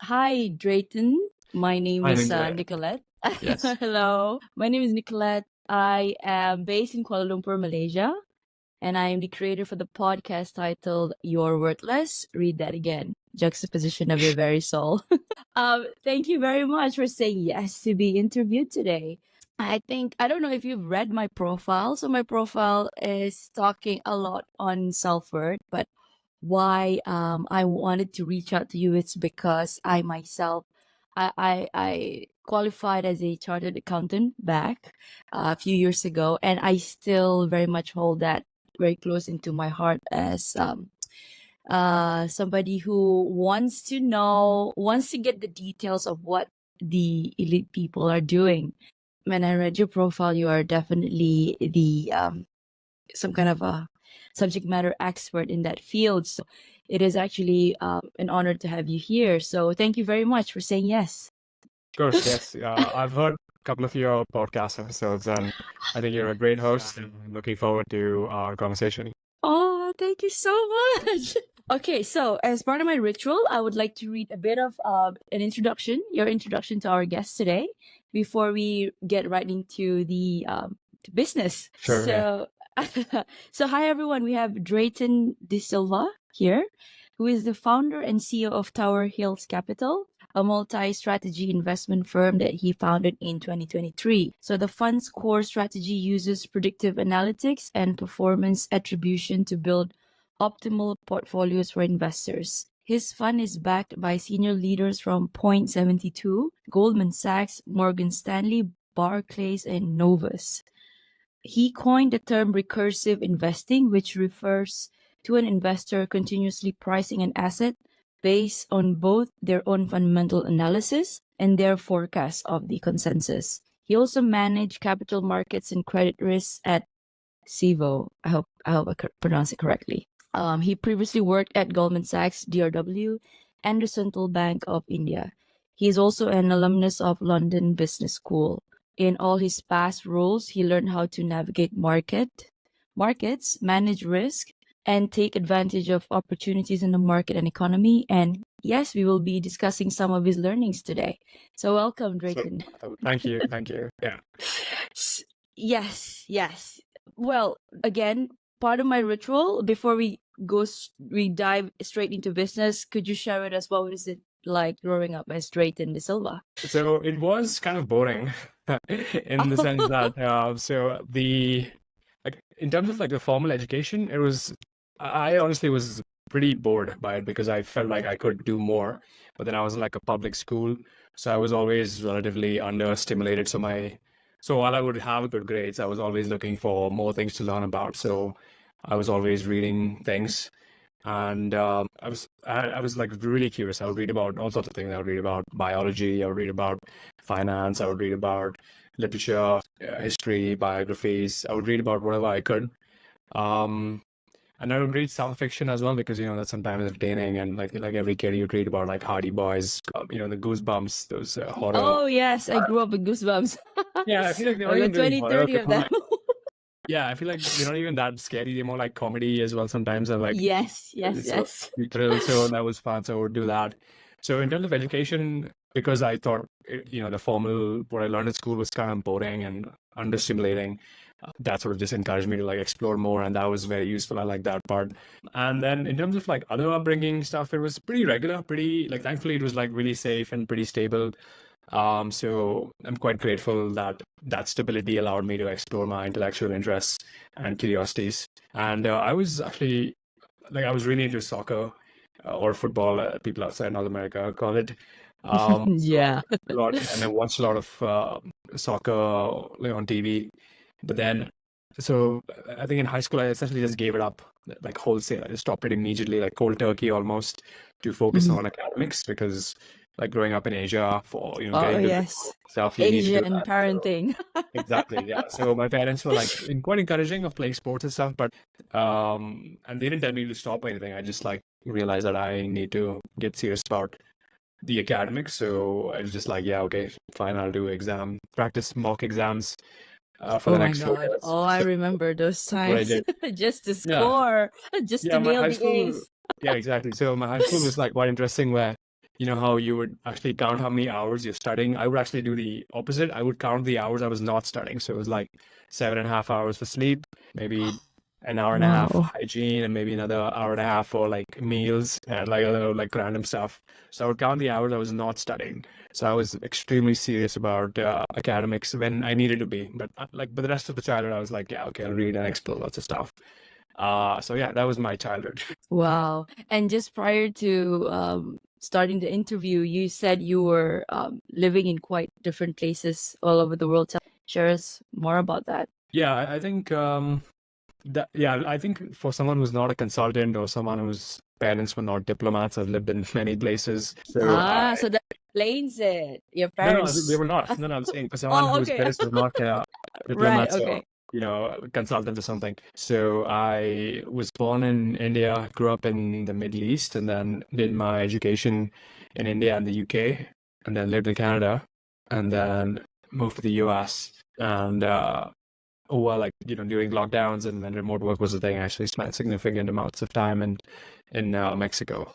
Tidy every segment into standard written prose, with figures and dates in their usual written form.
Hi, Drayton. My name Hi, is Nicolette. Nicolette. Yes. Hello. My name is Nicolette. I am based in Kuala Lumpur, Malaysia, and I am the creator for the podcast titled You're Worthless. Read that again. Juxtaposition of your very soul. Thank you very much for saying yes to be interviewed today. I don't know if you've read my profile. So my profile is talking a lot on self-worth, but why I wanted to reach out to you is because I myself I qualified as a chartered accountant back a few years ago, and I still very much hold that very close into my heart as somebody who wants to get the details of what the elite people are doing. When I read your profile, you are definitely the some kind of a subject matter expert in that field. So it is actually an honor to have you here. So thank you very much for saying yes. Of course, yes. I've heard a couple of your podcast episodes, and I think you're a great host. And I'm looking forward to our conversation. Oh, thank you so much. Okay, so as part of my ritual, I would like to read a bit of your introduction to our guest today, before we get right into the to business. Sure, yeah. So, so hi everyone. We have Drayton D'Silva here, who is the founder and CEO of Tower Hills Capital, a multi-strategy investment firm that he founded in 2023. So the fund's core strategy uses predictive analytics and performance attribution to build optimal portfolios for investors. His fund is backed by senior leaders from Point72, Goldman Sachs, Morgan Stanley, Barclays, and Novus. He coined the term recursive investing, which refers to an investor continuously pricing an asset based on both their own fundamental analysis and their forecast of the consensus. He also managed capital markets and credit risks at Sivo. I pronounced it correctly. He previously worked at Goldman Sachs, DRW, and the Central Bank of India. He is also an alumnus of London Business School. In all his past roles, he learned how to navigate markets, manage risk, and take advantage of opportunities in the market and economy. And yes, we will be discussing some of his learnings today. So welcome, Drayton. Thank you. Thank you. Yeah. Yes. Well, again, part of my ritual before we dive straight into business, could you share with us what was it like growing up as Drayton D'Silva? So it was kind of boring in the sense that, like, in terms of like the formal education, I honestly was pretty bored by it because I felt like I could do more, but then I was in like a public school, so I was always relatively understimulated. So while I would have good grades, I was always looking for more things to learn about. So I was always reading things. And I was like really curious. I would read about all sorts of things. I would read about biology. I would read about finance. I would read about literature, history, biographies. I would read about whatever I could. Um, and I would read some fiction as well because that's sometimes entertaining. And like every kid, you'd read about like Hardy Boys, the Goosebumps, those horror. Oh yes, I grew up with Goosebumps. Yeah, I feel like they're not I even got really 20, horror. 30 of them. Yeah, I feel like they're not even that scary. They're more like comedy as well sometimes, and like Yes. so thrill. So that was fun. So I would do that. So in terms of education, because I thought the formal what I learned at school was kind of boring and understimulating, that sort of just encouraged me to like explore more, and that was very useful. I like that part. And then in terms of like other upbringing stuff, it was pretty regular, pretty like thankfully it was like really safe and pretty stable. So I'm quite grateful that that stability allowed me to explore my intellectual interests and curiosities. And I was actually I was really into soccer or football, people outside North America call it. Yeah. A lot, and I watched a lot of soccer on TV. But then, so I think in high school, I essentially just gave it up, like wholesale. I just stopped it immediately, like cold turkey almost, to focus on academics because, like growing up in Asia, for Oh getting to yes. stuff, you need to do Asian that. So, parenting. exactly, yeah. So my parents were like quite encouraging of playing sports and stuff, but and they didn't tell me to stop or anything. I just like realized that I need to get serious about the academics. So I was just like, yeah, okay, fine, I'll do practice mock exams for Oh the my next 4 God. years. Oh, I So remember those that's what I times. did. Just to Yeah, score, just to yeah. My nail high the school, A's. yeah, exactly. So my high school was like quite interesting, where you know how you would actually count how many hours you're studying? I would actually do the opposite. I would count the hours I was not studying. So it was like 7.5 hours for sleep, maybe an hour and a half for Wow. hygiene, and maybe another hour and a half for like meals and like other like random stuff. So I would count the hours I was not studying. So I was extremely serious about academics when I needed to be. But the rest of the childhood, I was like, yeah, okay, I'll read and explore lots of stuff. So yeah, that was my childhood. Wow. And just prior to starting the interview, you said you were living in quite different places all over the world. Share us more about that. Yeah, I think I think for someone who's not a consultant or someone whose parents were not diplomats, I've lived in many places. So So that explains it. Your no, they parents. were not. No, I'm saying for someone Oh, whose okay. parents were not Right. diplomats or Okay. consultants or something. So I was born in India, grew up in the Middle East, and then did my education in India and the UK, and then lived in Canada, and then moved to the US. And during lockdowns and when remote work was a thing, I actually spent significant amounts of time in Mexico.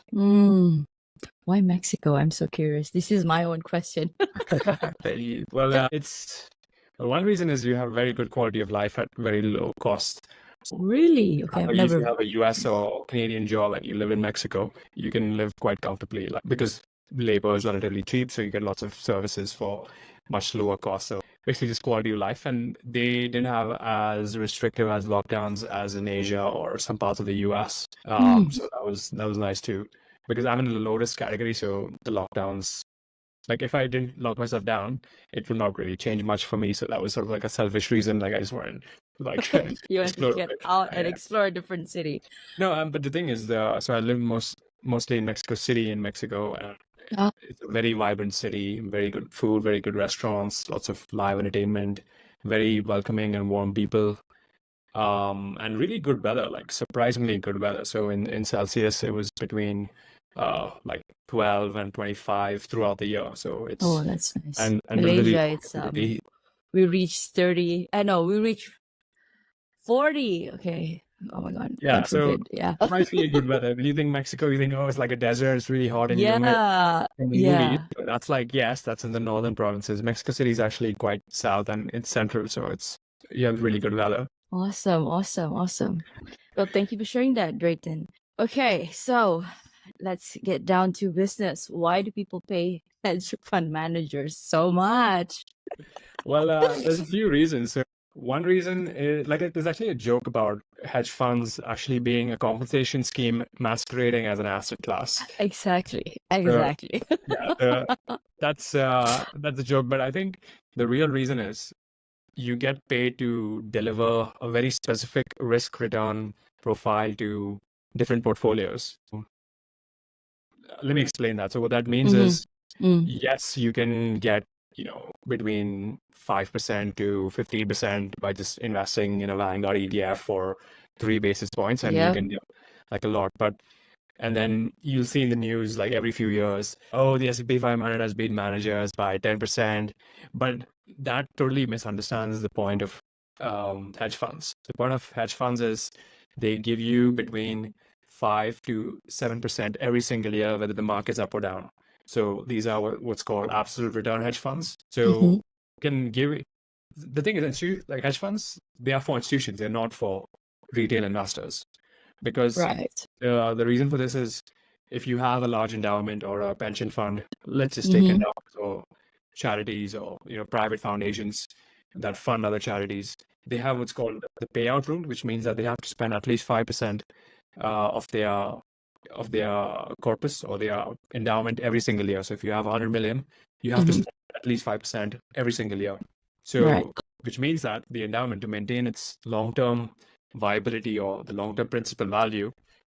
Why Mexico? I'm so curious. This is my own question. One reason is you have very good quality of life at very low cost. Really? Okay, I've If you never. have a US or Canadian job and you live in Mexico, you can live quite comfortably, like, because labor is relatively cheap, so you get lots of services for much lower cost. So basically just quality of life. And they didn't have as restrictive as lockdowns as in Asia or some parts of the US. So that was nice too. Because I'm in the low risk category, so the lockdowns, like if I didn't lock myself down, it would not really change much for me. So that was sort of like a selfish reason. Like I just wanted like You want to explore a get bit. out and Yeah. explore a different city. No, but the thing is, so I live mostly in Mexico City in Mexico, and Ah. it's a very vibrant city, very good food, very good restaurants, lots of live entertainment, very welcoming and warm people, and really good weather, like surprisingly good weather. So in Celsius, it was between like 12 and 25 throughout the year. So Oh, it's that's nice. and Malaysia, relatively it's relatively we reached 30. I know we reached 40. Okay. Oh my God. yeah. God So forbid. Yeah. surprisingly good weather. When you think Mexico, you think, oh, it's like a desert, it's really hot and humid. Yeah. In the movies, Yeah. that's like, yes, that's in the northern provinces. Mexico City is actually quite south and it's central, so you have really good weather. Awesome. Awesome. Awesome. Well, thank you for sharing that, Drayton. Okay, so let's get down to business. Why do people pay hedge fund managers so much? Well, there's a few reasons. So one reason is there's actually a joke about hedge funds actually being a compensation scheme masquerading as an asset class. Exactly. So Exactly. yeah, that's a joke, but I think the real reason is you get paid to deliver a very specific risk return profile to different portfolios. Let me explain that. So what that means is, yes, you can get, between 5% to 15% by just investing in a Vanguard ETF for 3 basis points, and you can do like a lot. And then you'll see in the news like every few years, oh, the S&P 500 has beat managers by 10%. But that totally misunderstands the point of hedge funds. The point of hedge funds is they give you between 5 to 7% every single year, whether the market's up or down. So these are what's called absolute return hedge funds. So can give the thing is, like hedge funds, they are for institutions. They're not for retail investors. Because Right. the reason for this is if you have a large endowment or a pension fund, let's just take endowments or charities or private foundations that fund other charities. They have what's called the payout rule, which means that they have to spend at least 5% of their corpus or their endowment every single year. So if you have 100 million, you have to spend at least 5% every single year. Right. So which means that the endowment, to maintain its long-term viability or the long-term principal value,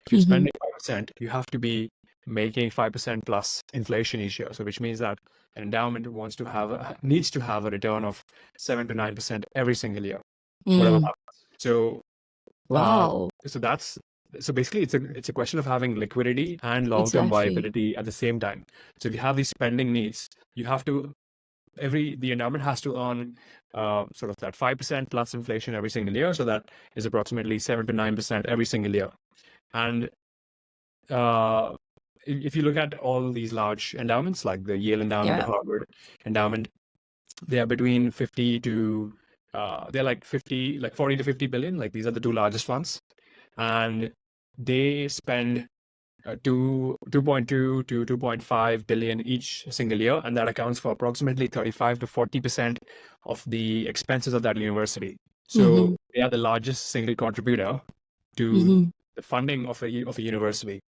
if you're spending 5%, you have to be making 5% plus inflation each year. So which means that an endowment needs to have a return of 7 to 9% every single year, whatever happens. So Wow. so basically it's a question of having liquidity and long-term Exactly. viability at the same time. So if you have these spending needs, you have to the endowment has to earn sort of that 5% plus inflation every single year. So that is approximately 7 to 9% every single year. And if you look at all these large endowments, like the Yale endowment, the Harvard endowment, they are between 50 to they're like 50, like 40 to 50 billion. Like these are the two largest ones, and they spend 2.2 to 2.5 billion each single year, and that accounts for approximately 35 to 40% of the expenses of that university. So they are the largest single contributor to the funding of a university.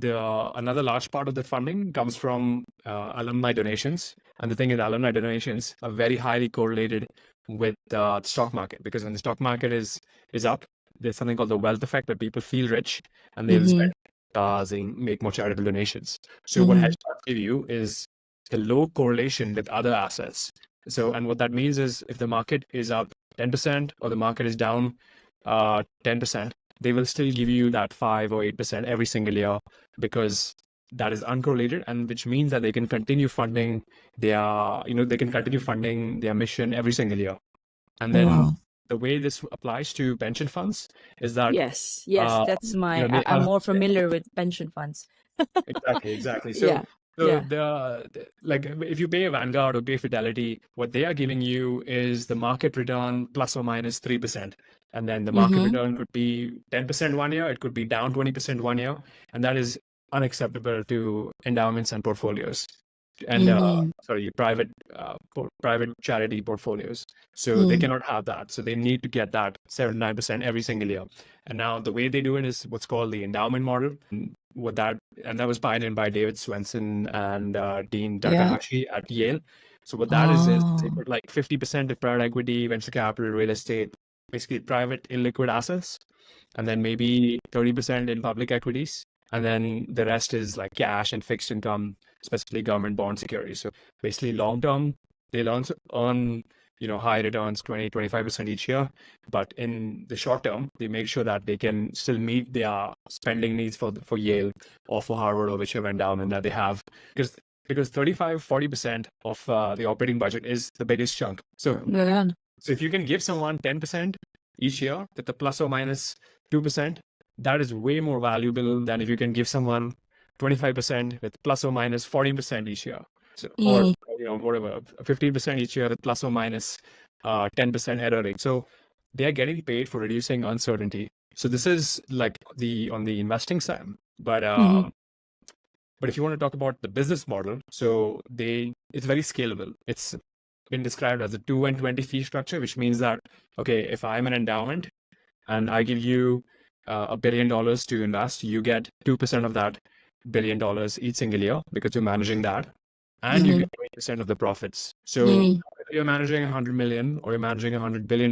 Another large part of the funding comes from alumni donations, and the thing is, alumni donations are very highly correlated with the stock market, because when the stock market is up, there's something called the wealth effect, where people feel rich and they'll spend cars and make more charitable donations. So what hedge funds give you is a low correlation with other assets. So, and what that means is, if the market is up 10% or the market is down 10%, they will still give you that 5 or 8% every single year, because that is uncorrelated, and which means that they can continue funding their mission every single year. And then the way this applies to pension funds is that Yes, that's they I'm have more familiar with pension funds. exactly. So like, if you pay a Vanguard or pay Fidelity, what they are giving you is the market return plus or minus 3%. And then the market return could be 10% one year, it could be down 20% one year. And that is unacceptable to endowments and portfolios. And private charity portfolies. So they cannot have that. So they need to get that 7 to 9% every single year. And now the way they do it is what's called the endowment model. And that was pioneered by David Swenson and Dean Takahashi at Yale. So what that is they put like 50% of private equity, venture capital, real estate, basically private illiquid assets, and then maybe 30% in public equities, and then the rest is like cash and fixed income, especially government bond securities. So basically long term, they'll earn high returns, 20-25% each year, but in the short term they make sure that they can still meet their spending needs for Yale or for Harvard or whichever endowment that they have, because 35-40% of the operating budget is the biggest chunk. So if you can give someone 10% each year with the plus or minus 2%, that is way more valuable than if you can give someone 25% with plus or minus 14% each year. So, or whatever, 15% each year with plus or minus 10% error rate. So they are getting paid for reducing uncertainty. So this is like on the investing side. But if you want to talk about the business model, so it's very scalable. It's been described as a 2 and 20 fee structure, which means that, okay, if I'm an endowment and I give you $1 billion to invest, you get 2% of that $1 billion each single year, because you're managing that, and you get 20% of the profits. So whether you're managing 100 million or you're managing $100 billion,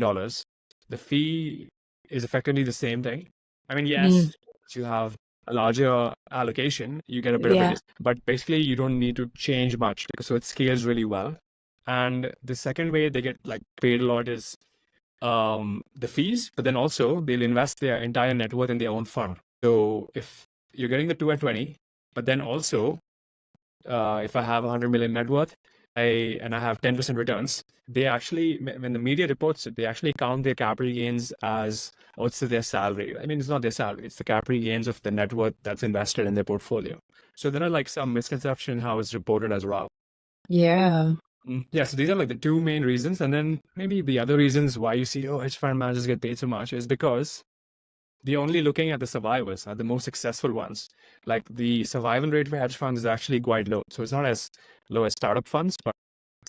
the fee is effectively the same thing. I mean, yes, you have a larger allocation, you get a bit of it, but basically you don't need to change much, because so it scales really well. And the second way they get like paid a lot is the fees, but then also they'll invest their entire net worth in their own fund. So if you're getting the 2 and 20, but then also if I have 100 million net worth, I have 10% returns, they actually, when the media reports it, they actually count their capital gains as also their salary. I mean, it's not their salary, it's the capital gains of the net worth that's invested in their portfolio. So there are like some misconception how it's reported as well. Yeah. Yeah, so these are like the two main reasons. And then maybe the other reasons why you see, hedge fund managers get paid so much is because they're only looking at the survivors, the most successful ones. Like the survival rate for hedge funds is actually quite low. So it's not as low as startup funds, but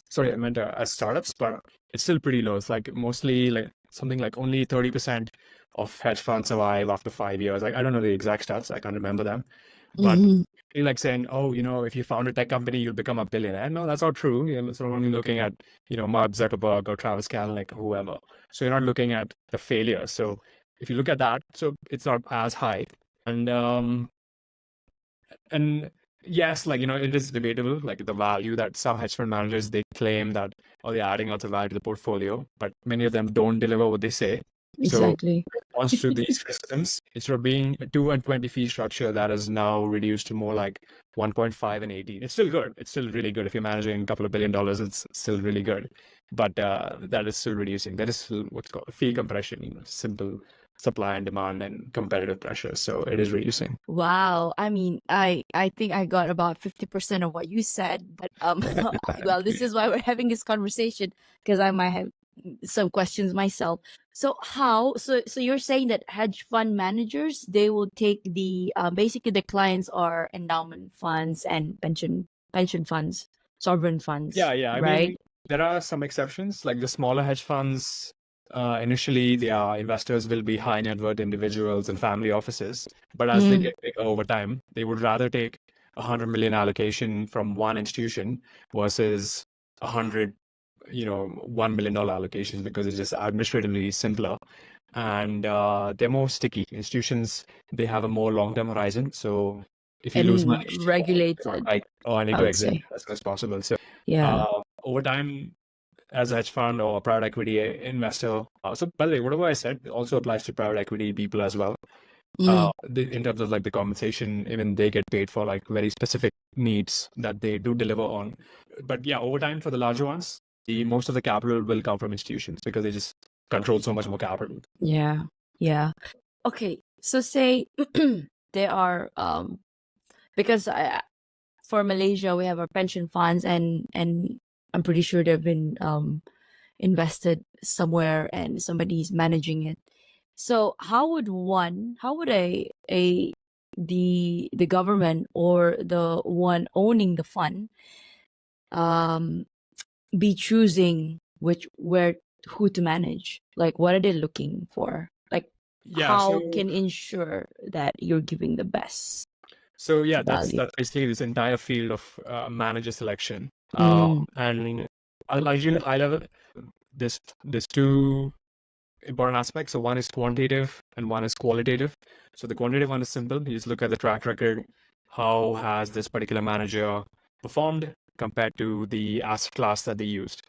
sorry, I meant as startups, but it's still pretty low. It's like mostly like something like only 30% of hedge funds survive after 5 years. Like, I don't know the exact stats, I can't remember them. But you're like saying, if you found a tech company, you'll become a billionaire. No, that's not true. You're sort of only looking at, Mark Zuckerberg or Travis Kalanick or whoever. So you're not looking at the failure. So if you look at that, so it's not as high. And yes, like, it is debatable, like the value that some hedge fund managers, they claim that, they're adding lots of value to the portfolio, but many of them don't deliver what they say. Exactly. So response to these systems, instead of being a 2 and 20 fee structure, that is now reduced to more like 1.5 and 18. It's still good. It's still really good. If you're managing a couple of $1 billion, it's still really good. But that is still reducing. That is still what's called fee compression, simple supply and demand and competitive pressures. So it is reducing. Wow. I mean, I think I got about 50% of what you said, but well, this is why we're having this conversation, because I might have some questions myself. So you're saying that hedge fund managers, they will take the basically the clients are endowment funds and pension funds, sovereign funds, Yeah. I right? mean, there are some exceptions, like the smaller hedge funds. Initially, their investors will be high net worth individuals and family offices, but as they Mm. get bigger over time, they would rather take 100 million allocation from one institution versus 100, $1 million allocations, because it's just administratively simpler, and they're more sticky. Institutions, they have a more long term horizon, so if you lose And money, regulated, like, oh, I need I to would exit say. as soon as possible. So Yeah. over time, as a hedge fund or a private equity investor. So, by the way, whatever I said also applies to private equity people as well. Mm. In terms of like the compensation, even they get paid for like very specific needs that they do deliver on. But yeah, over time for the larger ones, the most of the capital will come from institutions because they just control so much more capital. Yeah. Yeah. Okay. So say there are because for Malaysia we have our pension funds, and I'm pretty sure they've been invested somewhere and somebody's managing it. So how would the government or the one owning the fund um be choosing who to manage? Like, what are they looking for? Like, Yeah. how So can ensure that you're giving the best yeah, that's value? basically this entire field of manager selection. Mm. And I'll usually high level. There's two important aspects. So one is quantitative and one is qualitative. So the quantitative one is simple. You just look at the track record. How has this particular manager performed compared to the asset class that they used,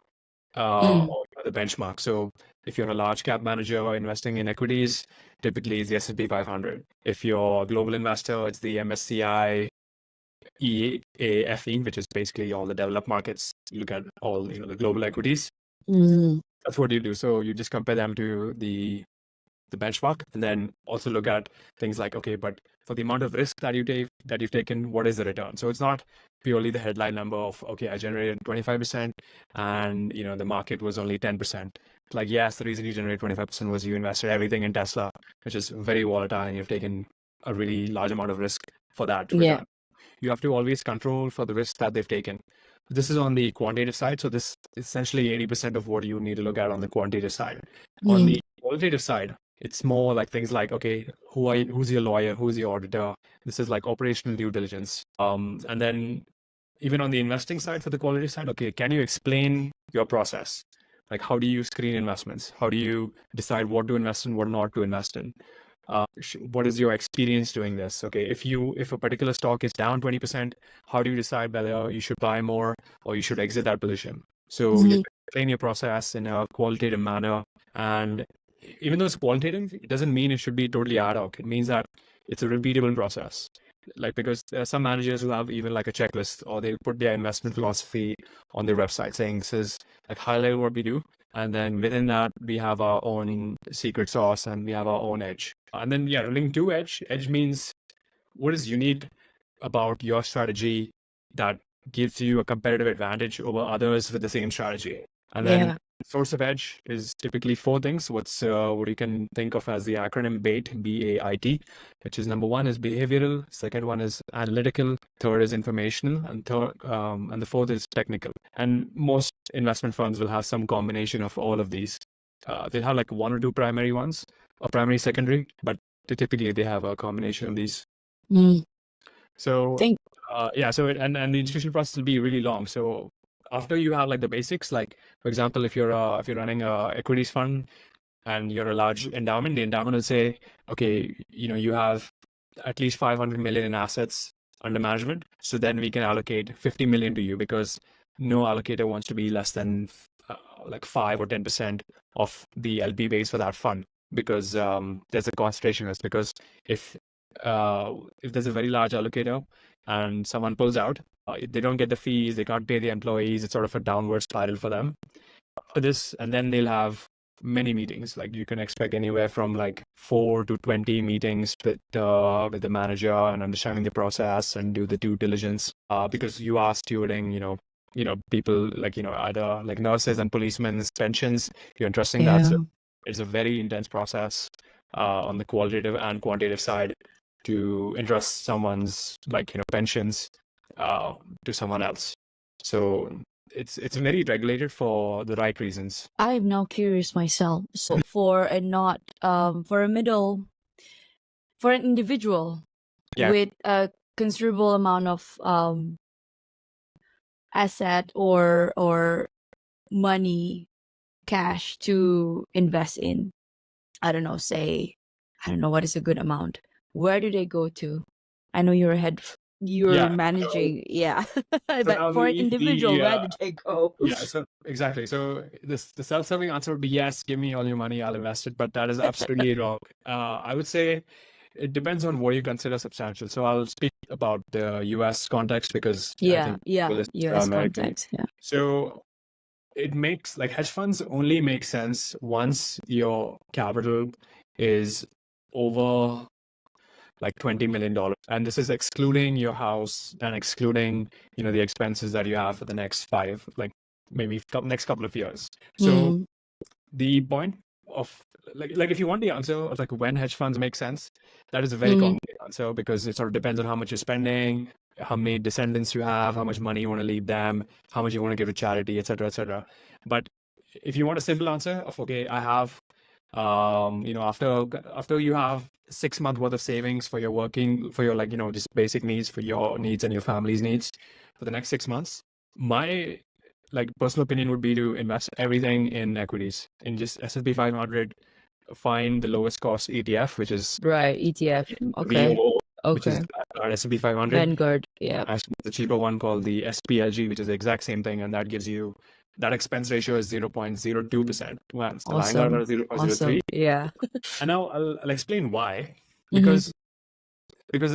Mm. or the benchmark? So if you're a large cap manager investing in equities, typically it's the S&P 500. If you're a global investor, it's the MSCI EAFE, which is basically all the developed markets. You look at all the global equities. Mm. That's what you do. So you just compare them to the benchmark, and then also look at things like, okay, but for the amount of risk that you've taken, what is the return? So it's not purely the headline number of, okay, I generated 25% and the market was only 10%. Like, yes, the reason you generated 25% was you invested everything in Tesla, which is very volatile, and you've taken a really large amount of risk for that Yeah. return. You have to always control for the risk that they've taken. This is on the quantitative side. So this is essentially 80% of what you need to look at on the quantitative side. On Mm. the qualitative side, it's more like things like, okay, who's your lawyer, who's your auditor? This is like operational due diligence. And then even on the investing side, for the qualitative side, okay, can you explain your process? Like, how do you screen investments? How do you decide what to invest in, what not to invest in? What is your experience doing this? Okay, if a particular stock is down 20%, how do you decide whether you should buy more or you should exit that position? So you Mhm. explain your process in a qualitative manner, and even though it's qualitative, it doesn't mean it should be totally ad hoc. It means that it's a repeatable process. Like, because there are some managers who have even like a checklist, or they put their investment philosophy on their website saying this is like highlight what we do. And then within that, we have our own secret sauce and we have our own edge. And then, yeah, link to edge. Edge means what is unique about your strategy that gives you a competitive advantage over others with the same strategy. And then Yeah. source of edge is typically four things. What you can think of as the acronym BAIT, BAIT, which is number one is behavioral, second one is analytical, third is informational, and the fourth is technical. And most investment funds will have some combination of all of these. They'll have like one or two primary ones, or primary, secondary, but typically they have a combination of these. Mm. So Think. and the institutional process will be really long. So after you have like the basics, like for example, if you're running a equities fund and you're a large endowment, the endowment will say, okay, you have at least 500 million in assets under management. So then we can allocate 50 million to you, because no allocator wants to be less than like 5 or 10% of the LP base for that fund, because there's a concentration risk. Because if there's a very large allocator and someone pulls out, they don't get the fees, they can't pay the employees. It's sort of a downward spiral for them. For this, and then they'll have many meetings. Like you can expect anywhere from like 4 to 20 meetings with the manager and understanding the process and do the due diligence. Because you are stewarding, people like, either like nurses and policemen's pensions. You're entrusting that. Yeah. So it's a very intense process on the qualitative and quantitative side to entrust someone's like, pensions to someone else. So it's very regulated for the right reasons. I'm now curious myself. So for a not for a middle for an individual Yeah. with a considerable amount of asset or money, cash to invest in, I don't know, say, I don't know what is a good amount. Where do they go to? I know you're Yeah. managing, yeah. So But now for an individual, where do they go? so exactly. So the self-serving answer would be yes, give me all your money, I'll invest it. But that is absolutely wrong. I would say it depends on what you consider substantial. So I'll speak about the US context because I Yeah, think yeah. people listen to US American. context, yeah. So it makes like hedge funds only make sense once your capital is over like $20 million. And this is excluding your house and excluding, the expenses that you have for the next like maybe next couple of years. So Mm, the point of like if you want the answer of like when hedge funds make sense, that is a very mm, common answer because it sort of depends on how much you're spending, how many descendants you have, how much money you want to leave them, how much you want to give to charity, etc., etc. But if you want a simple answer of okay, I have after you have 6 month worth of savings for your working for your like just basic needs for your needs and your family's needs for the next 6 months, my like personal opinion would be to invest everything in equities in just S&P 500, find the lowest cost ETF, which is right, ETF. Okay. VO, which is Okay. our S&P 500. Vanguard, yeah. Actually, the cheaper one called the SPLG, which is the exact same thing, and that gives you that expense ratio is 0.02%. Well, the Vanguard are 0.03. Awesome. Yeah. And now I'll explain why. Mhm. Because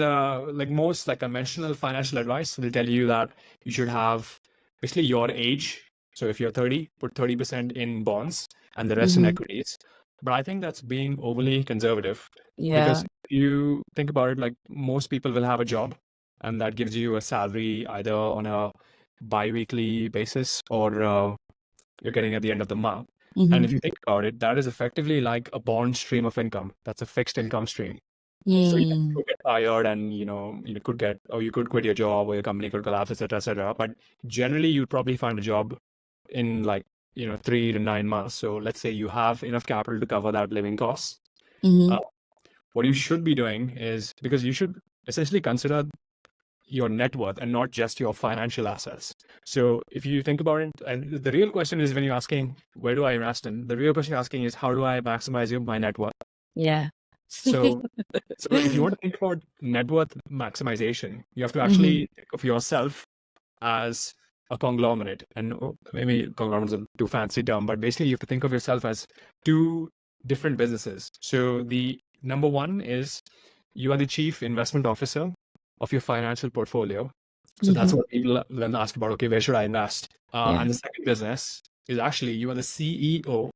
like most like conventional financial advice will tell you that you should have basically your age. So if you're 30, put 30% in bonds and the rest in Mhm. equities. But I think that's being overly conservative Yeah. because if you think about it, like most people will have a job and that gives you a salary either on a bi-weekly basis or you're getting at the end of the month. And if Mhm. you think about it, that is effectively like a bond stream of income. That's a fixed income stream. So you Mm. could get tired and you could get or you could quit your job or your company could collapse, etc., etc. But generally you'd probably find a job in like 3 to 9 months. So let's say you have enough capital to cover that living costs. Mhm. What you should be doing is because you should essentially consider your net worth and not just your financial assets. So if you think about it, and the real question is when you're asking where do I invest in, the real question you're asking is how do I maximize my net worth? Yeah. So if you want to think about net worth maximization, you have to Mhm. actually think of yourself as a conglomerate. And maybe conglomerate is a too fancy term, but basically you have to think of yourself as two different businesses. So the number one is you are the chief investment officer of your financial portfolio. So that's Mhm. what people then ask about, okay, where should I invest? Yeah. And the second business is actually you are the CEO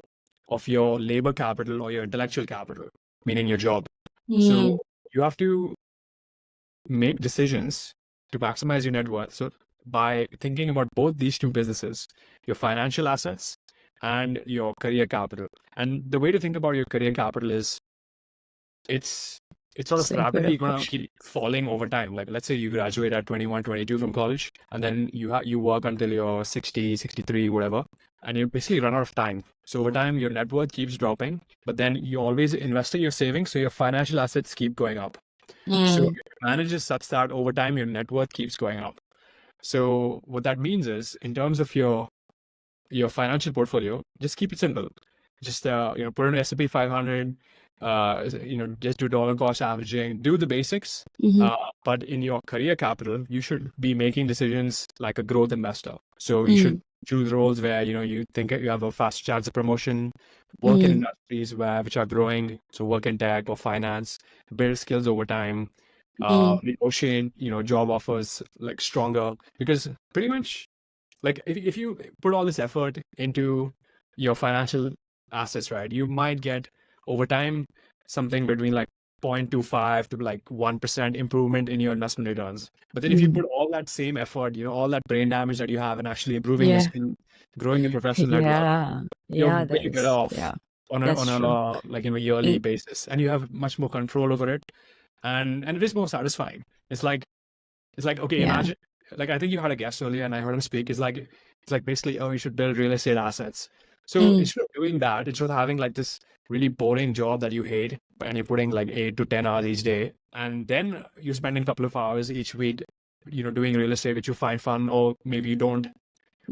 of your labor capital or your intellectual capital, meaning your job. Mm. So you have to make decisions to maximize your net worth. So by thinking about both these two businesses, your financial assets and your career capital. And the way to think about your career capital is it's sort of Same rapidly for going to keep falling over time. Like let's say you graduate at 21, 22 from college, and then you work until you're 60, 63, whatever, and you basically run out of time. So over time, your net worth keeps dropping, but then you always investing your savings, so your financial assets keep going up. So Mm. it manages such that over time, your net worth keeps going up. So what that means is in terms of your financial portfolio, just keep it simple. Just put in S&P 500, just do dollar cost averaging, do the basics. Mhm. But in your career capital, you should be making decisions like a growth investor. So you Mm. should choose roles where you think you have a fast chance of promotion, work in industries which are growing. So work in tech or finance, build skills over time, negotiate job offers like stronger because pretty much like if you put all this effort into your financial assets, right, you might get over time something between like 0.25 to like 1% improvement in your investment returns. But then if you Mm. put all that same effort, all that brain damage that you have and actually improving your Yeah. skill, growing your professional network, Yeah. you're Yeah, way better off yeah, on a that's true. like yearly Mm, basis, and you have much more control over it, and it is more satisfying. It's like okay, yeah. imagine, like, I think you had a guest earlier and I heard him speak. It's like basically, oh, you should build real estate assets. So Mm, instead of doing that, instead of having like this really boring job that you hate and you're putting like 8 to 10 hours each day, and then you're spending a couple of hours each week, doing real estate, which you find fun, or maybe you don't.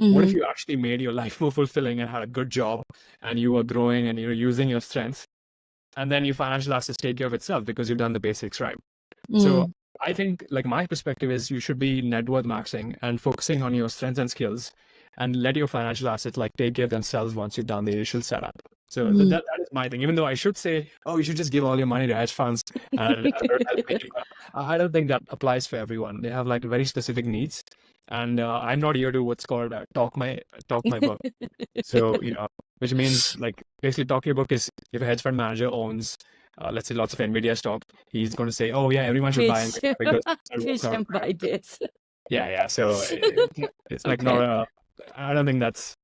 What if mm-hmm, you actually made your life more fulfilling and had a good job and you were growing and you're using your strengths, and then your financial assets take care of itself because you've done the basics right? So mm, I think, like, my perspective is you should be net worth maxing and focusing on your strengths and skills, and let your financial assets like take care of themselves once you've done the initial setup. So mm. that is my thing. Even though I should say, oh, you should just give all your money to hedge funds, and I don't think that applies for everyone. They have like very specific needs, and I'm not here to what's called talk my book. So, which means like basically talking about is if a hedge fund manager owns, let's say, lots of Nvidia stock, he's going to say, oh yeah, everyone should buy Pitch, Nvidia because it pitch works out. and buy this. Yeah, yeah. So it's like not Okay. I don't think that's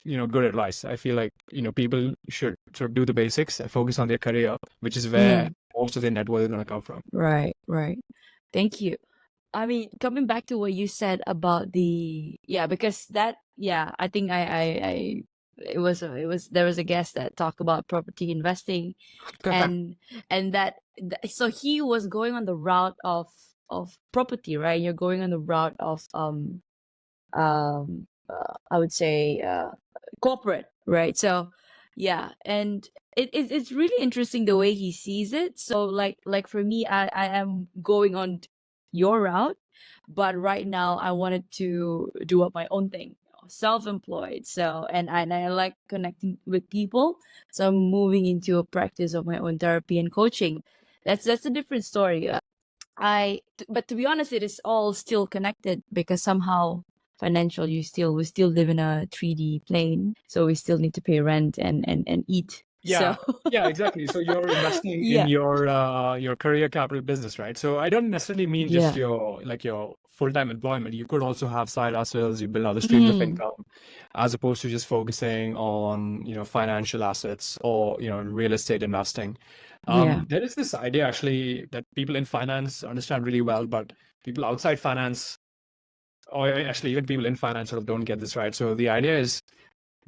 good advice. I feel like people should sort of do the basics and focus on their career, which is where Mm, most of their net worth is going to come from. right, right. Thank you. I mean, coming back to what you said about yeah, because I think there was a guest that talked about property investing, and so he was going on the route of property, right? You're going on the route of I would say corporate, right? So yeah, and it's really interesting the way he sees it. So like for me, I am going on your route, but right now I wanted to do up my own thing, self-employed. So and I like connecting with people, so I'm moving into a practice of my own therapy and coaching. That's a different story. But to be honest, it is all still connected because somehow financial, we still live in a 3D plane, so we still need to pay rent and eat. So Yeah, yeah, exactly. So you're investing in yeah, your career capital business, right? So I don't necessarily mean just yeah. your full-time employment. You could also have side hustles, you build other streams of Mm, income, as opposed to just focusing on, financial assets or, real estate investing. yeah. There is this idea actually that people in finance understand really well, but people outside finance, or actually even people in finance, sort of don't get this right. So the idea is,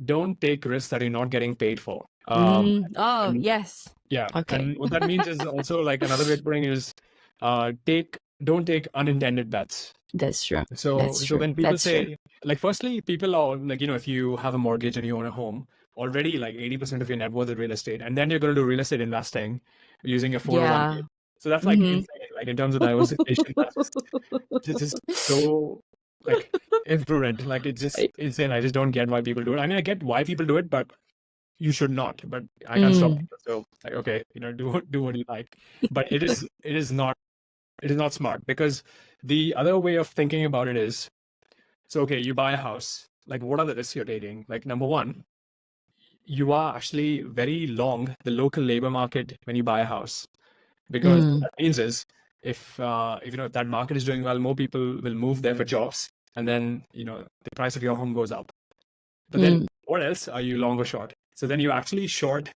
don't take risks that you're not getting paid for. Oh And yes. yeah, Okay. and what that means is also, like, another way of putting it is, don't take unintended bets. That's true. So That's so true. when people That's true. say, like, firstly, people are like, if you have a mortgage and you own a home, already like 80% of your net worth is real estate, and then you're going to do real estate investing using your 401k. Yeah. So that's like Mm-hmm. insane. Like, in terms of diversification, that's just so, like, imprudent. Like, it's just insane. I just don't get why people do it. I mean, I get why people do it, but you should not. But I can't stop Mm, people. So, like, okay, do what you like. But it is not smart, because the other way of thinking about it is, so okay, you buy a house. Like, what are the risks you're taking? Like, number one, you are actually very long the local labor market when you buy a house, because what mm, that means is, if that market is doing well, more people will move there for jobs, and then the price of your home goes up. But then mm, what else are you long or short? So then you actually short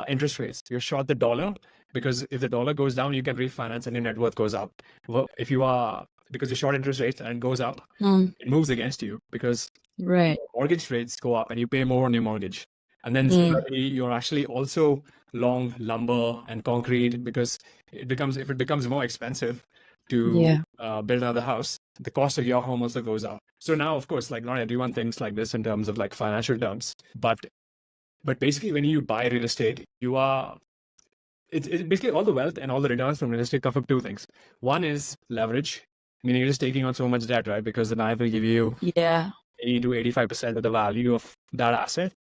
interest rates. You're short the dollar, because if the dollar goes down, you can refinance and your net worth goes up. Well, if you are, because you're short interest rates and it goes up, mm. it moves against you, because Right. mortgage rates go up and you pay more on your mortgage. And then Mm, similarly, you're actually also long lumber and concrete, because if it becomes more expensive to yeah. build another house, the cost of your home also goes up. So now, of course, like, not everyone thinks like this in terms of like financial terms, but basically, when you buy real estate, it's basically all the wealth and all the returns from real estate come from two things. One is leverage, meaning you're just taking on so much debt, right? Because the bank will give you Yeah. 80 to 85% of the value of that asset.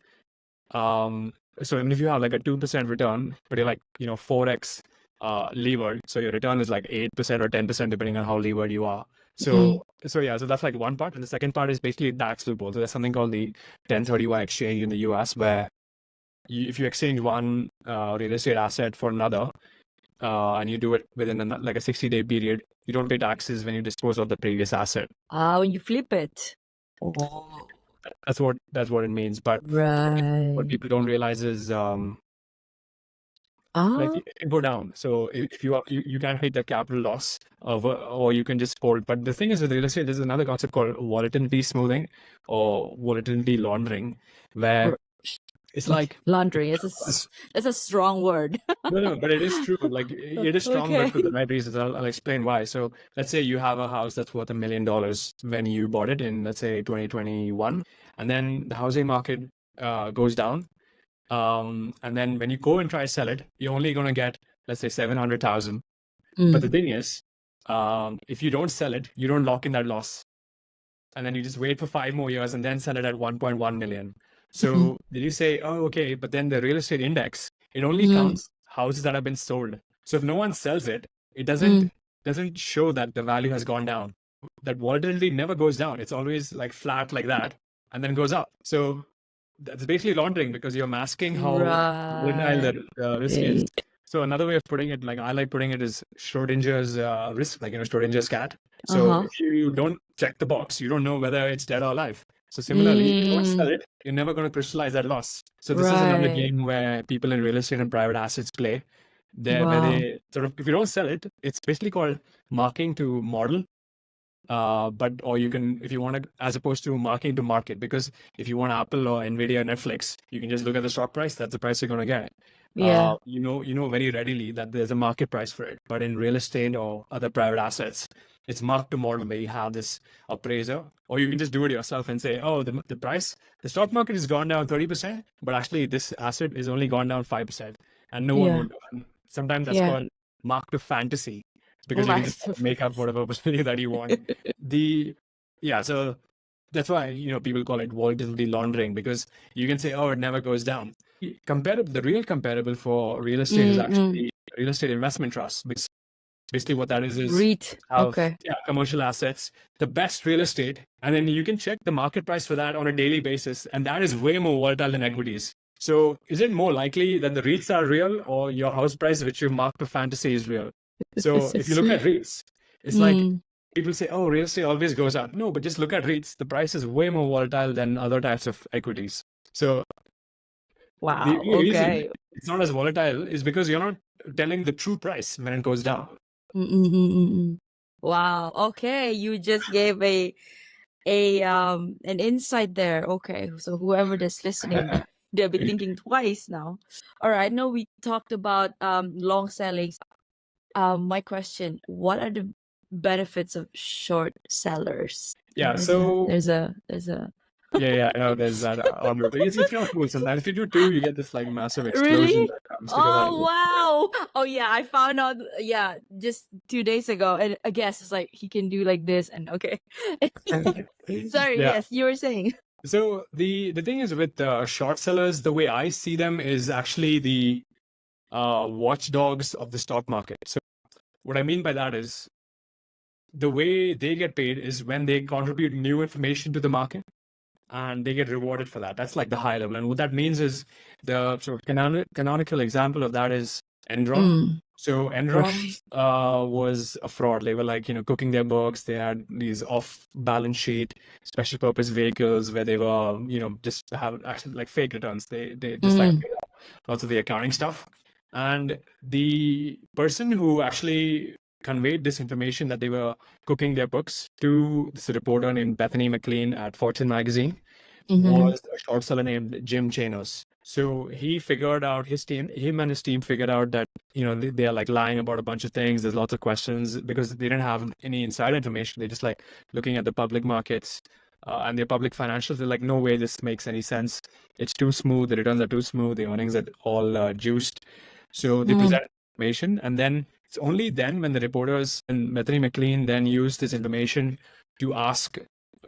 Um, so even if you have like a 2% return, but you're like, 4x levered, so your return is like 8% or 10%, depending on how levered you are. So so that's like one part. And the second part is basically tax loophole. So there's something called the 1031 exchange in the US where if you exchange one real estate asset for another, and you do it within like a 60-day period, you don't pay taxes when you dispose of the previous asset. When you flip it. Oh, That's what it means. But what right. people don't realize is like it can go down. So if you can hit the capital loss of or you can just hold. But the thing is with real estate, there's another concept called volatility smoothing or volatility laundering, where it's like laundering. That's a strong word. no, but it is true. Like it is strong, but for Okay. the right reasons. I'll explain why. So let's say you have a house that's worth $1 million when you bought it in, let's say, 2021, and then the housing market goes down. And then when you go and try to sell it, you're only going to get, let's say, 700,000. But the thing is, if you don't sell it, you don't lock in that loss. And then you just wait for 5 more years and then sell it at 1.1 million. So did you say, oh, okay, but then the real estate index, it only counts houses that have been sold. So if no one sells it, it doesn't show that the value has gone down. That volatility never goes down. It's always like flat like that and then goes up. So that's basically laundering because you're masking how volatile the risk is. So another way of putting it, like I like putting it, is Schrodinger's risk, like Schrodinger's cat. So if you don't check the box, you don't know whether it's dead or alive. So similarly, if you don't sell it, you're never going to crystallize that loss. So this is another game where people in real estate and private assets play. Where they sort of, if you don't sell it, it's basically called marking to model. Or you can, if you want to, as opposed to marking to market, because if you want Apple or Nvidia, Netflix, you can just look at the stock price. That's the price you're going to get. You know very readily that there's a market price for it. But in real estate or other private assets, it's marked to model where you have this appraiser, or you can just do it yourself and say, oh, the price, the stock market has gone down 30%, but actually this asset is only gone down 5%, and no one would. Sometimes that's called mark to fantasy, because you can just make up whatever value that you want. So that's why people call it volatility laundering, because you can say, oh, it never goes down. The real comparable for real estate is actually real estate investment trust, because basically what that is REIT. Commercial assets, the best real estate, and then you can check the market price for that on a daily basis, and that is way more volatile than equities. So is it more likely that the REITs are real, or your house price, which you marked to fantasy, is real? So if you look at REITs, it's like people say, oh, real estate always goes up. No, but just look at REITs. The price is way more volatile than other types of equities. So the reason it's not as volatile is because you're not telling the true price when it goes down. Wow. Okay. You just gave an insight there. Okay. So whoever that's listening, they'll be thinking twice now. All right. No, we talked about long selling. My question, what are the benefits of short sellers? So there's a I know there's that armor, but it's kind of cool sometimes. If you do two, you get this like massive explosion really? that comes. Oh wow! Oh yeah, I found out just 2 days ago, and I guess it's like he can do like this, and okay. Sorry, yes, you were saying. So the thing is with short sellers, the way I see them is actually the watchdogs of the stock market. So what I mean by that is the way they get paid is when they contribute new information to the market, and they get rewarded for that. That's like the high level. And what that means is the sort of canonical example of that is Enron. So Enron was a fraud. They were like, cooking their books. They had these off-balance sheet special purpose vehicles where they were, just have actually like fake returns. They just like lots of the accounting stuff. And the person who actually conveyed this information that they were cooking their books to this reporter named Bethany McLean at Fortune magazine was a short seller named Jim Chanos. So he figured out, him and his team figured out that, they are like lying about a bunch of things. There's lots of questions because they didn't have any inside information. They're just like looking at the public markets and their public financials. They're like, no way this makes any sense. It's too smooth. The returns are too smooth. The earnings are all juiced. So they present information, and then it's only then when the reporters and Bethany McLean then used this information to ask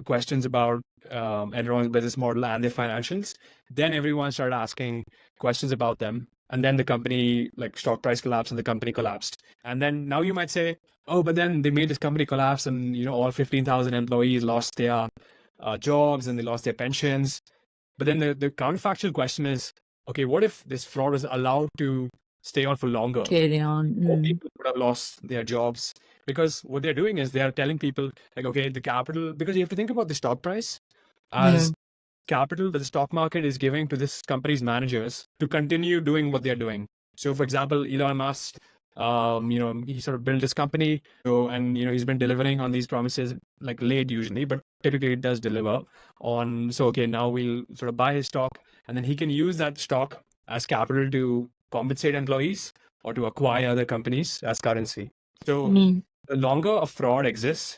questions about Enron's business model and their financials, then everyone started asking questions about them. and then the company, like stock price collapsed and the company collapsed. And then now you might say, oh, but then they made this company collapse and, all 15,000 employees lost their jobs and they lost their pensions. But then the counterfactual question is, okay, what if this fraud was allowed to stay on for longer? Carry on. More people would have lost their jobs, because what they're doing is they are telling people like, okay, the capital, because you have to think about the stock price as capital that the stock market is giving to this company's managers to continue doing what they're doing. So, for example, Elon Musk, he sort of built this company, and he's been delivering on these promises, like late usually, but typically it does deliver on. So, okay, now we'll sort of buy his stock, and then he can use that stock as capital to compensate employees or to acquire other companies as currency. So, the longer a fraud exists,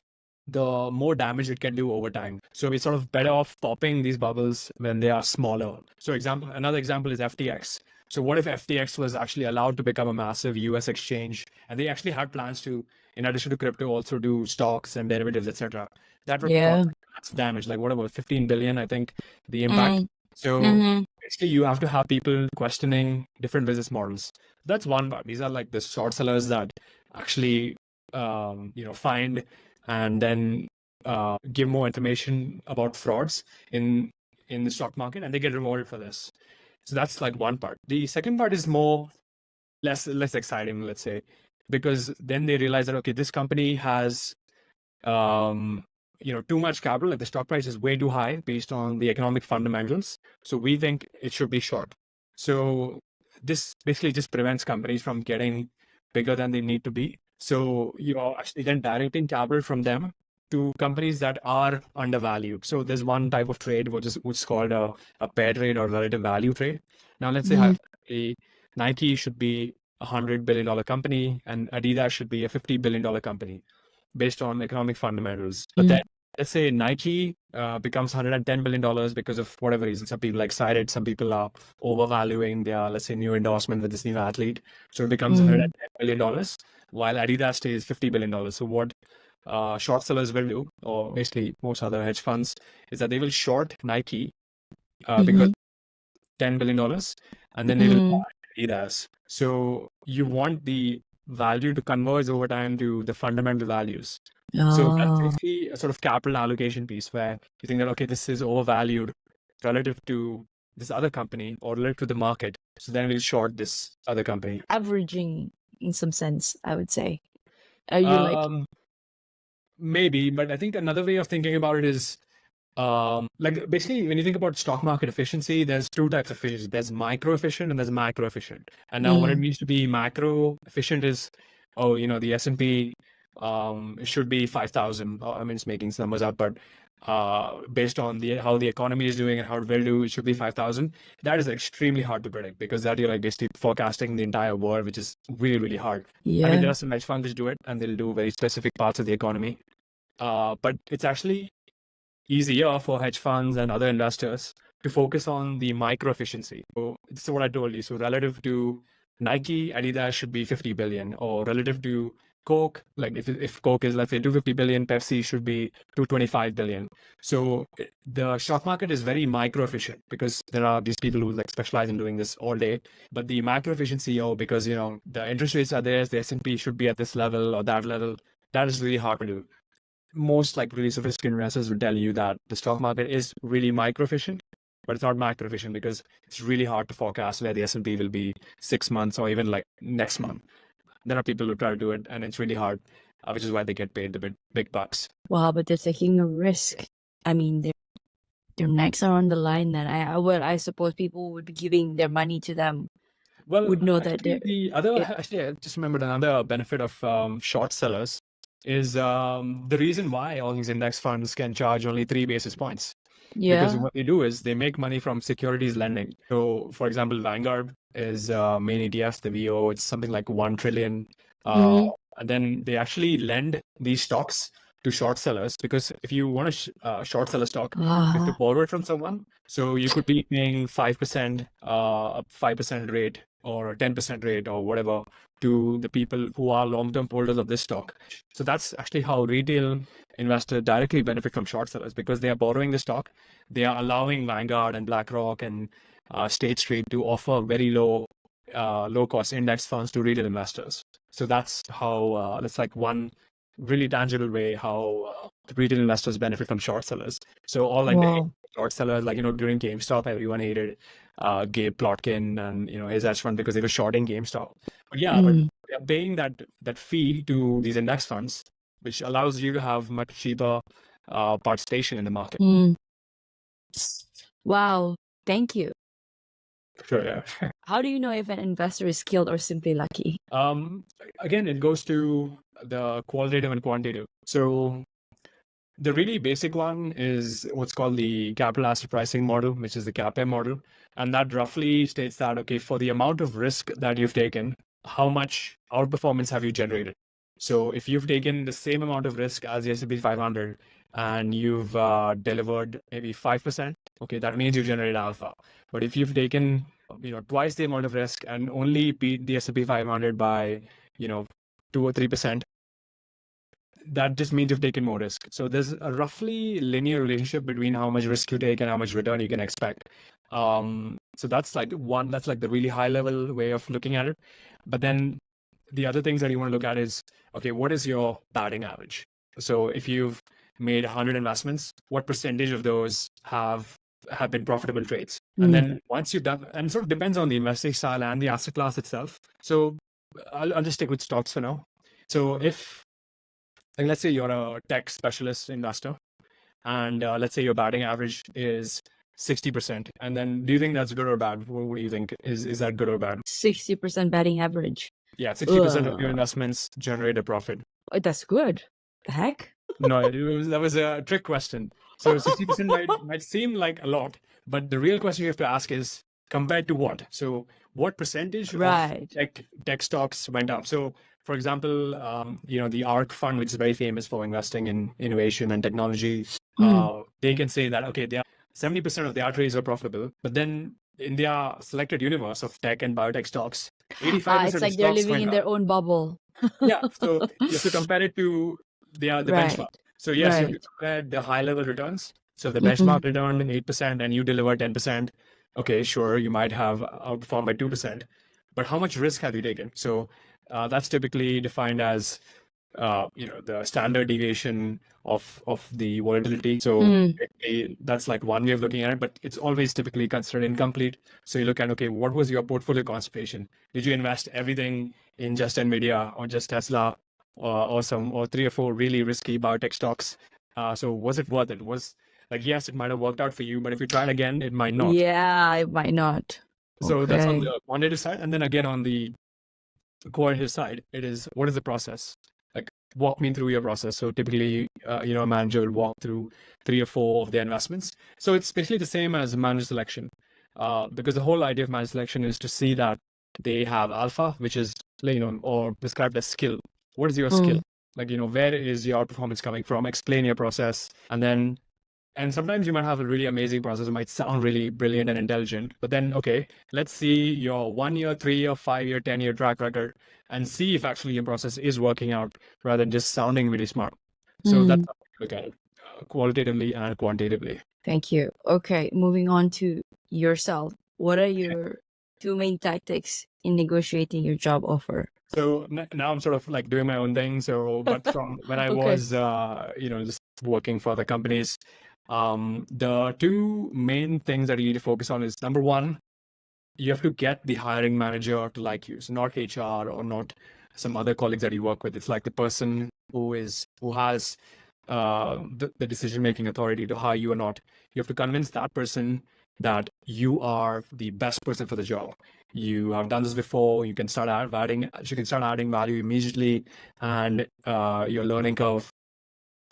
the more damage it can do over time. So we're sort of better off popping these bubbles when they are smaller. So another example is FTX. So what if FTX was actually allowed to become a massive US exchange, and they actually had plans to, in addition to crypto, also do stocks and derivatives, etc. That would cause damage, like what about 15 billion, I think, the impact. So basically you have to have people questioning different business models. That's one part. These are like the short sellers that actually find and then give more information about frauds in the stock market, and they get rewarded for this. So that's like one part. The second part is less exciting, let's say, because then they realize that, okay, this company has too much capital, like the stock price is way too high based on the economic fundamentals. So we think it should be short. So this basically just prevents companies from getting bigger than they need to be. So you're actually then directing capital from them to companies that are undervalued. So there's one type of trade which is called a pair trade or relative value trade. Now let's say Nike should be $100 billion company and Adidas should be a $50 billion company based on economic fundamentals. But then let's say Nike becomes $110 billion because of whatever reason. Some people are excited, some people are overvaluing their, let's say, new endorsement with this new athlete. So it becomes $110 billion, while Adidas stays $50 billion. So what short sellers will do, or basically most other hedge funds, is that they will short Nike because $10 billion, and then they will buy Adidas. So you want the value to converge over time to the fundamental values. So that's basically a sort of capital allocation piece where you think that, okay, this is overvalued relative to this other company or relative to the market. So then we'll short this other company. Averaging in some sense, I would say. Are you maybe, but I think another way of thinking about it is like basically when you think about stock market efficiency, there's two types of efficiency. There's micro efficient and there's macro efficient. And now what it means to be macro efficient is, the S&P should be 5,000. I mean, it's making some numbers up, but based on how the economy is doing and how it will do, it should be 5,000. That is extremely hard to predict because that you're like basically forecasting the entire world, which is really, really hard. I mean, there are some hedge funds which do it and they'll do very specific parts of the economy. But it's actually easier for hedge funds and other investors to focus on the micro efficiency. So this is what I told you. So relative to Nike, Adidas should be 50 billion, or relative to Coke, like if Coke is, let's say, 250 billion, Pepsi should be 225 billion. So the stock market is very micro efficient because there are these people who like specialize in doing this all day. But the macro efficiency, because the interest rates are there, the S&P should be at this level or that level. That is really hard to do. Most like really sophisticated investors will tell you that the stock market is really micro efficient, but it's not macro efficient because it's really hard to forecast where the S&P will be 6 months or even like next month. There are people who try to do it and it's really hard, which is why they get paid the big bucks. Wow, but they're taking a risk. I mean, their necks are on the line then. I suppose people would be giving their money to them. Well, would know actually, I just remembered another benefit of short sellers is the reason why all these index funds can charge only 3 basis points. Because what they do is they make money from securities lending. So, for example, Vanguard is main ETF, the VO, it's something like 1 trillion. And then they actually lend these stocks to short sellers, because if you want to short sell a stock, you have to borrow it from someone. So you could be paying 5%, a 5% rate or a 10% rate or whatever to the people who are long-term holders of this stock. So that's actually how retail investors directly benefit from short sellers, because they are borrowing the stock. They are allowing Vanguard and BlackRock and State Street to offer very low low cost index funds to retail investors. So that's how that's like one really tangible way how retail investors benefit from short sellers. So all like the Wow. short sellers, like during GameStop, everyone hated Gabe Plotkin and his hedge fund because they were shorting GameStop. But yeah, but Mm. they're paying that fee to these index funds, which allows you to have much cheaper participation in the market. Mm. Wow. Thank you. Sure, yeah. How do you know if an investor is skilled or simply lucky? Again, it goes to the qualitative and quantitative. So the really basic one is what's called the capital asset pricing model, which is the CAPM model. And that roughly states that, okay, for the amount of risk that you've taken, how much outperformance have you generated? So if you've taken the same amount of risk as the S&P 500 and you've delivered maybe 5%, okay, that means you generated alpha. But if you've taken, twice the amount of risk and only beat the S&P 500 by, 2 or 3%, that just means you've taken more risk. So there's a roughly linear relationship between how much risk you take and how much return you can expect. So that's like the really high level way of looking at it. But then the other things that you want to look at is, okay, what is your batting average? So if you've made 100 investments, what percentage of those have been profitable trades? And then once you've done, and sort of depends on the investing style and the asset class itself. So I'll just stick with stocks for now. So if, like, let's say you're a tech specialist investor, and let's say your batting average is 60%, and then do you think that's good or bad? What do you think? Is that good or bad? 60% batting average. Yeah, 60% of your Ugh. investments generate a profit. Oh, that's good. The heck? No, that was a trick question. So 60% might seem like a lot, but the real question you have to ask is compared to what? So what percentage of Right. tech stocks went up? So for example, the ARK fund, which is very famous for investing in innovation and technology, they can say that, okay, they are 70% of their trades are profitable, but then in their selected universe of tech and biotech stocks, 85% It's of like they're stocks living went in up. their own bubble. Yeah, so you have to compare it to the benchmark. Right. So yes, you have to Right. compare the high level returns. So if the Mm. benchmark returned 8% and you deliver 10%, okay, sure, you might have outperformed by 2%, but how much risk have you taken? So that's typically defined as the standard deviation of the volatility. So that's like one way of looking at it, but it's always typically considered incomplete. So you look at, okay, what was your portfolio concentration? Did you invest everything in just Nvidia or just Tesla or 3 or 4 really risky biotech stocks? So was it worth it? Yes, it might have worked out for you, but if you try it again, it might not. Yeah, it might not. So that's on Okay. the quantitative side. And then again, on the qualitative side, it is, what is the process? Like, walk me through your process. So typically, a manager will walk through 3 or 4 of their investments. So it's basically the same as manager selection, because the whole idea of manager selection is to see that they have alpha, which is, or prescribed as skill. What is your skill? Like, where is your performance coming from? Explain your process. And sometimes you might have a really amazing process. It might sound really brilliant and intelligent, but then, okay, let's see your 1 year, 3 year, 5 year, 10 year track record and see if actually your process is working out rather than just sounding really smart. So that's how we look at it, qualitatively and quantitatively. Thank you. Okay, moving on to yourself. What are your 2 main tactics in negotiating your job offer? So now I'm sort of like doing my own thing. So, but from when I Okay. was, just working for the companies, the 2 main things that you need to focus on is, number one, you have to get the hiring manager to like you. So not HR or not some other colleagues that you work with. It's like the person who has the decision-making authority to hire you or not. You have to convince that person that you are the best person for the job. You have done this before. You can start adding value immediately, and your learning curve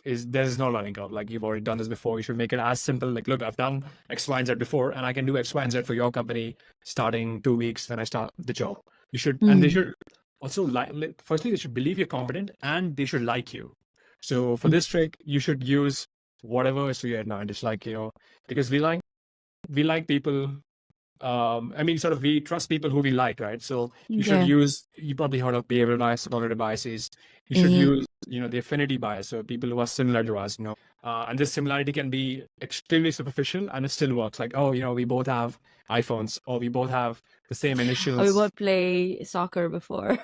there's no learning curve. Like, you've already done this before. You should make it as simple. Like, look, I've done X, Y, and Z before, and I can do X, Y, and Z for your company starting 2 weeks when I start the job. You should, and they should also firstly, they should believe you're competent and they should like you. So for this trick, you should use whatever is to your advantage. Like, because we like people. We trust people who we like, right? So you should use, you probably heard of behavioral bias, cognitive biases. You should use, the affinity bias. So people who are similar to us, And this similarity can be extremely superficial and it still works. Like, oh, we both have iPhones, or we both have the same We initials. both play soccer before.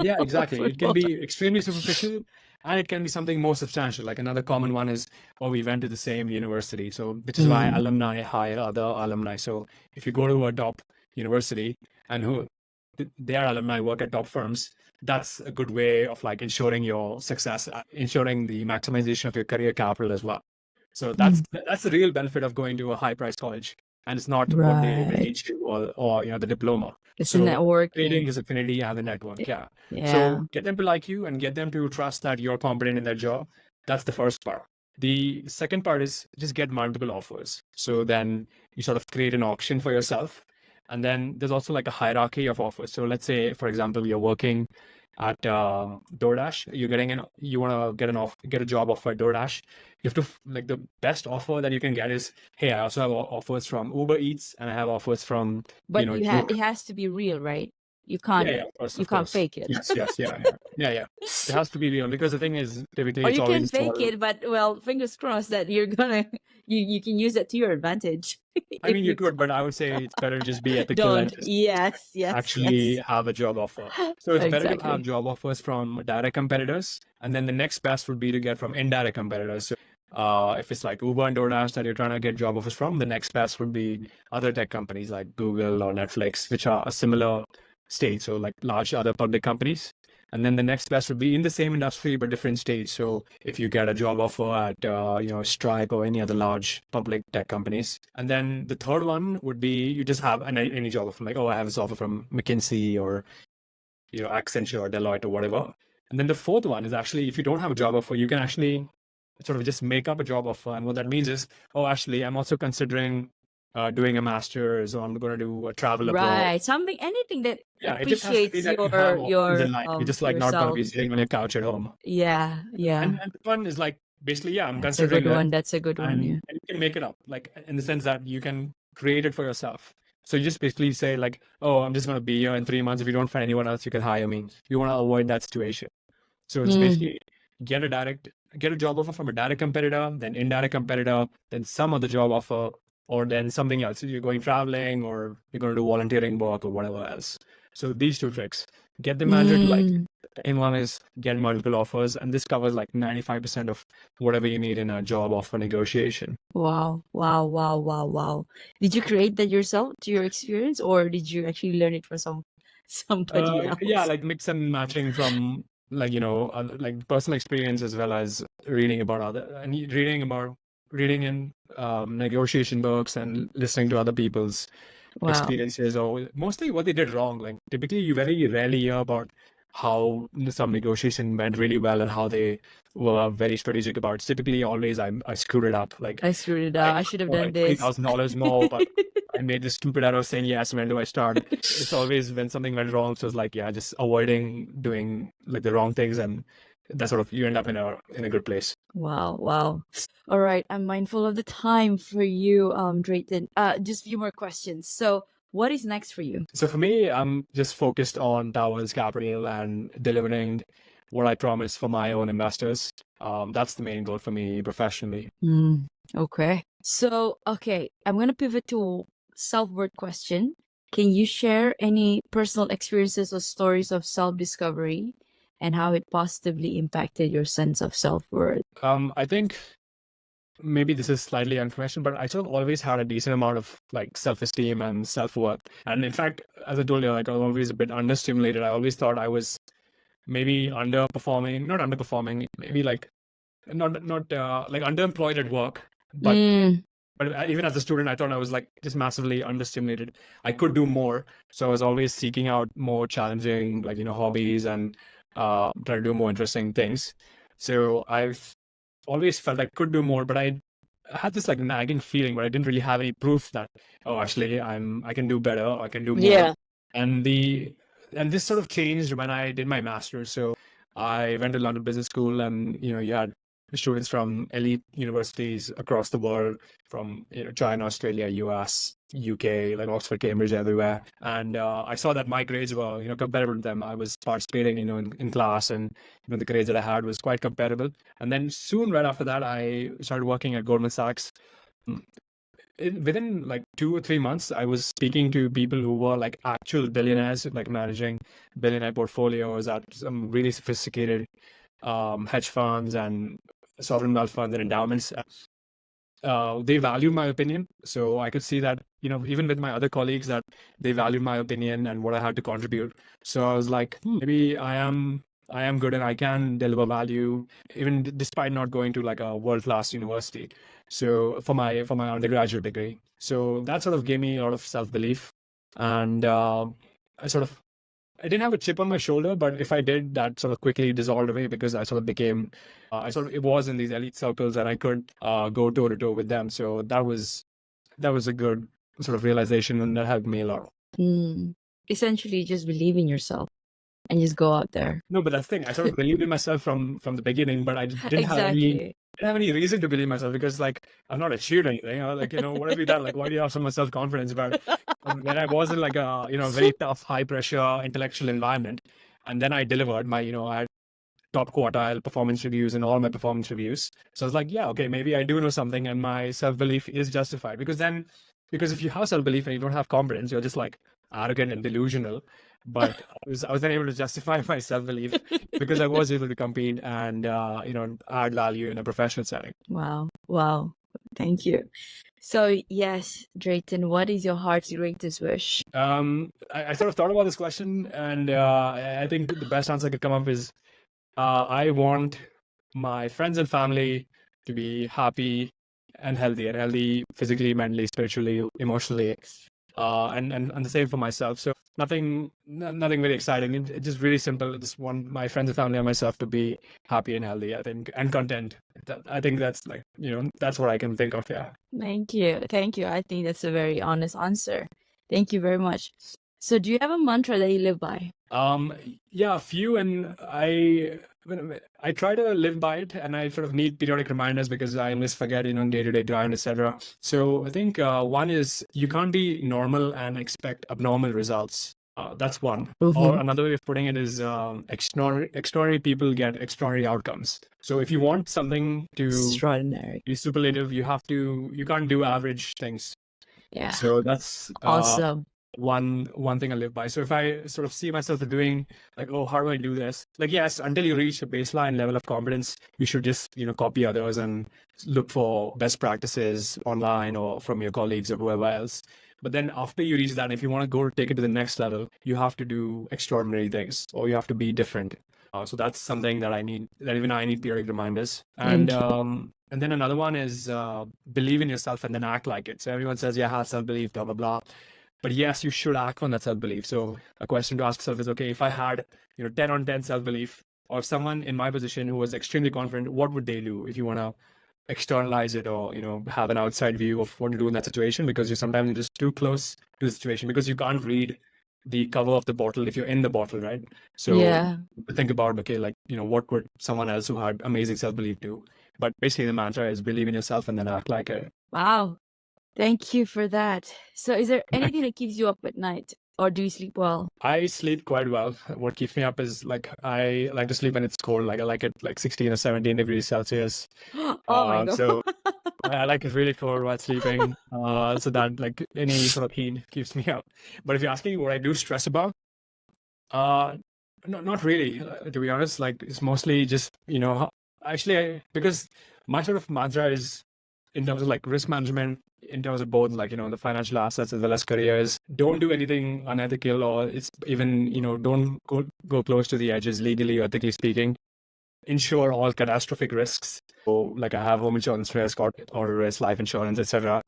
Yeah, Or exactly. It can football. be extremely superficial and it can be something more substantial. Like another common one is, oh, we went to the same university. So, which is why alumni hire other alumni. So, if you go to a top university and their alumni work at top firms, that's a good way of like ensuring your success, ensuring the maximization of your career capital as well. So that's the real benefit of going to a high price college. And it's not what they Right. teach you, or the diploma. It's the So creating networking. his affinity and the network. Yeah. Yeah. So get them to like you and get them to trust that you're competent in their job. That's the first part. The second part is just get multiple offers. So then you sort of create an auction for yourself. And then there's also like a hierarchy of offers. So let's say, for example, you're working at DoorDash. You want to get a job offer at DoorDash. You have to like the best offer that you can get is, hey, I also have offers from Uber Eats and I have offers from But Youre. it has to be real, right? You Yeah, can't yeah, of course, you of can't course. fake it. Yes, yes, yeah, yeah. It has to be real because the thing is, typically Or it's you can always fake it, but well, fingers crossed that you're gonna you can use that to your advantage. I mean, you could, but I would say it's better to just be ethical and don't. just Yes, actually yes. have a job offer. So it's better to have Exactly. job offers from direct competitors, and then the next best would be to get from indirect competitors. So, if it's like Uber and DoorDash that you're trying to get job offers from, the next best would be other tech companies like Google or Netflix, which are a similar stage, so like large other public companies. And then the next best would be in the same industry but different stage. So if you get a job offer at Stripe or any other large public tech companies, and then the third one would be you just have any job offer, like, oh, I have this offer from McKinsey or Accenture or Deloitte or whatever. And then the fourth one is actually if you don't have a job offer, you can actually sort of just make up a job offer. And what that means is, oh, actually, I'm also considering doing a master's, or I'm going to do a travel abroad. Right. Anything that Yeah, it just has to be appreciates that you have options in life. You're just like not going to yourself. be sitting on your couch at home. Yeah, yeah. And the one is like basically, yeah, I'm That's a good considering that, one. That's a good one. Yeah. and you can make it up, like in the sense that you can create it for yourself. So you just basically say like, oh, I'm just going to be here in 3 months. If you don't find anyone else, you can hire me. You want to avoid that situation. So it's basically get a job offer from a direct competitor, then indirect competitor, then some other job offer, or then something else. So you're going traveling or you're going to do volunteering work or whatever else. So these two tricks, get the manager to like. And one is get multiple offers, and this covers like 95% of whatever you need in a job offer negotiation. Wow, wow, wow, wow, wow. Did you create that yourself to your experience, or did you actually learn it from somebody else? Yeah, like mix and matching from like like personal experience as well as reading in negotiation books and listening to other people's Wow. experiences, or mostly what they did wrong. Like typically you very rarely hear about how some negotiation went really well and how they were very strategic about it. Typically always I screwed it up. Like I screwed it up. I should have done this. $20,000 more, but I made this stupid error of saying yes. When do I start? It's always when something went wrong. So it's like, yeah, just avoiding doing like the wrong things, and that sort of you end up in a good place. Wow, wow. All right, I'm mindful of the time for you, Drayton. Just a few more questions. So, what is next for you? So for me, I'm just focused on Towers Capital and delivering what I promised for my own investors. That's the main goal for me professionally. Okay. So, okay, I'm gonna pivot to self-worth question. Can you share any personal experiences or stories of self-discovery and how it positively impacted your sense of self-worth? I think maybe this is slightly unconventional, but I sort of always had a decent amount of like self-esteem and self-worth. And in fact, as I told you, like I was always a bit understimulated. I always thought I was maybe not underperforming, maybe like not like underemployed at work. But even as a student, I thought I was like just massively understimulated. I could do more. So I was always seeking out more challenging, like, hobbies and trying to do more interesting things. So I've always felt I could do more, but I had this like nagging feeling, but I didn't really have any proof that, oh, actually I can do better, I can do more. Yeah. And this sort of changed when I did my master's. So I went to London Business School, and you had students from elite universities across the world, from China, Australia, US, UK, like Oxford, Cambridge, everywhere. And I saw that my grades were comparable to them. I was participating in class, and the grades that I had was quite comparable. And then soon right after that, I started working at Goldman Sachs. Within like 2 or 3 months, I was speaking to people who were like actual billionaires, like managing billionaire portfolios at some really sophisticated hedge funds and sovereign wealth funds and endowments. They valued my opinion, so I could see that even with my other colleagues, that they valued my opinion and what I had to contribute. So I was like, maybe I am good and I can deliver value, even despite not going to like a world-class university. So for my undergraduate degree, so that sort of gave me a lot of self-belief, and I didn't have a chip on my shoulder, but if I did, that sort of quickly dissolved away because I sort of became, it was in these elite circles and I could go toe to toe with them. So that was a good sort of realization, and that helped me a lot. Essentially, just believe in yourself and just go out there. No, but that's the thing. I sort of believed in myself from the beginning, but I didn't have any reason to believe in myself because like I'm not achieved anything. Like what have you done? Like why do you have so much self-confidence about when I was in like a very tough, high pressure intellectual environment, and then I delivered my I had top quartile performance reviews in all my performance reviews. So I was like, yeah, okay, maybe I do know something, and my self-belief is justified because if you have self-belief and you don't have confidence, you're just like arrogant and delusional. But I was then able to justify my self-belief because I was able to compete and add value in a professional setting. Wow, thank you. So yes, Drayton, what is your heart's greatest wish? I sort of thought about this question, and I think the best answer I could come up is I want my friends and family to be happy and healthy physically, mentally, spiritually, emotionally, and the same for myself. So nothing very exciting. It's just really simple. I just want my friends and family and myself to be happy and healthy, I think, and content. I think that's like that's what I can think of. Yeah. Thank you. I think that's a very honest answer. Thank you very much. So do you have a mantra that you live by? Yeah, a few, and I try to live by it, and I sort of need periodic reminders because I always forget, day-to-day grind, etc. So I think one is you can't be normal and expect abnormal results. That's one. Or another way of putting it is extraordinary people get extraordinary outcomes. So if you want something to Extraordinary. be superlative, you can't do average things. Yeah. So that's Awesome. one thing I live by. So if I sort of see myself doing like, oh, how do I do this? Like, yes, until you reach a baseline level of competence, you should just, copy others and look for best practices online or from your colleagues or whoever else. But then after you reach that, if you want to go take it to the next level, you have to do extraordinary things or you have to be different. So that's something that even I need periodic reminders. And then another one is believe in yourself and then act like it. So everyone says, yeah, have self-belief, blah, blah, blah. But yes, you should act on that self-belief. So a question to ask yourself is, okay, if I had, 10 on 10 self-belief, or someone in my position who was extremely confident, what would they do if you want to externalize it or, have an outside view of what to do in that situation? Because you're sometimes just too close to the situation because you can't read the cover of the bottle if you're in the bottle, right? So think about, okay, like, what would someone else who had amazing self-belief do? But basically the mantra is believe in yourself and then act like it. Wow. Thank you for that. So is there anything that keeps you up at night, or do you sleep well? I sleep quite well. What keeps me up is like I like to sleep when it's cold. Like I like it like 16 or 17 degrees Celsius. Oh my God. So I like it really cold while sleeping. So that like any sort of heat keeps me up. But if you're asking what I do stress about, not really, to be honest. Like it's mostly just, because my sort of mantra is in terms of like risk management, in terms of both like, the financial assets as well as careers, don't do anything unethical or it's even, don't go close to the edges legally or ethically speaking. Insure all catastrophic risks. So like I have home insurance risk, auto risk, life insurance, etc.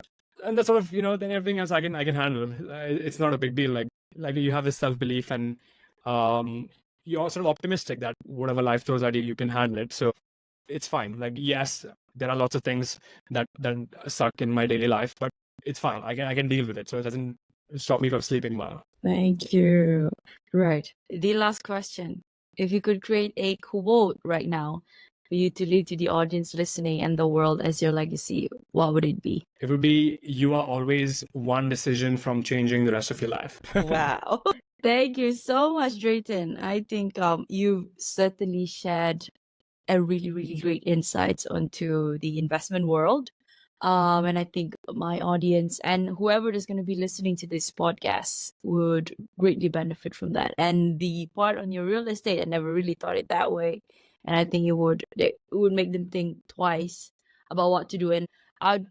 And that's sort of, then everything else I can handle. It's not a big deal. Like you have this self-belief and you're sort of optimistic that whatever life throws at you, you can handle it. So it's fine. Like, yes, there are lots of things that suck in my daily life, but it's fine. I can deal with it. So it doesn't stop me from sleeping well. Thank you. Right. The last question. If you could create a quote right now for you to leave to the audience listening and the world as your legacy, what would it be? It would be, you are always one decision from changing the rest of your life. Wow. Thank you so much, Drayton. I think you've certainly shared a really, really great insights onto the investment world. And I think my audience and whoever is going to be listening to this podcast would greatly benefit from that. And the part on your real estate, I never really thought it that way. And I think it would make them think twice about what to do. And I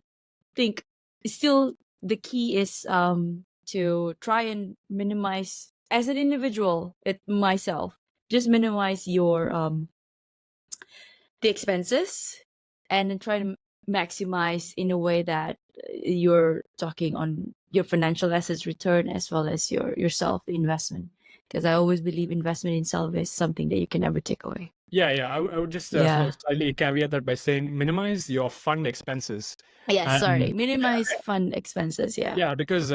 think still the key is to try and minimize as an individual, myself, just minimize your the expenses and then try to maximize in a way that you're talking on your financial assets return as well as your self investment, because I always believe investment in self is something that you can never take away. Yeah. I would just sort of slightly caveat that by saying minimize your fund expenses. Yes, sorry, And minimize fund expenses. yeah, because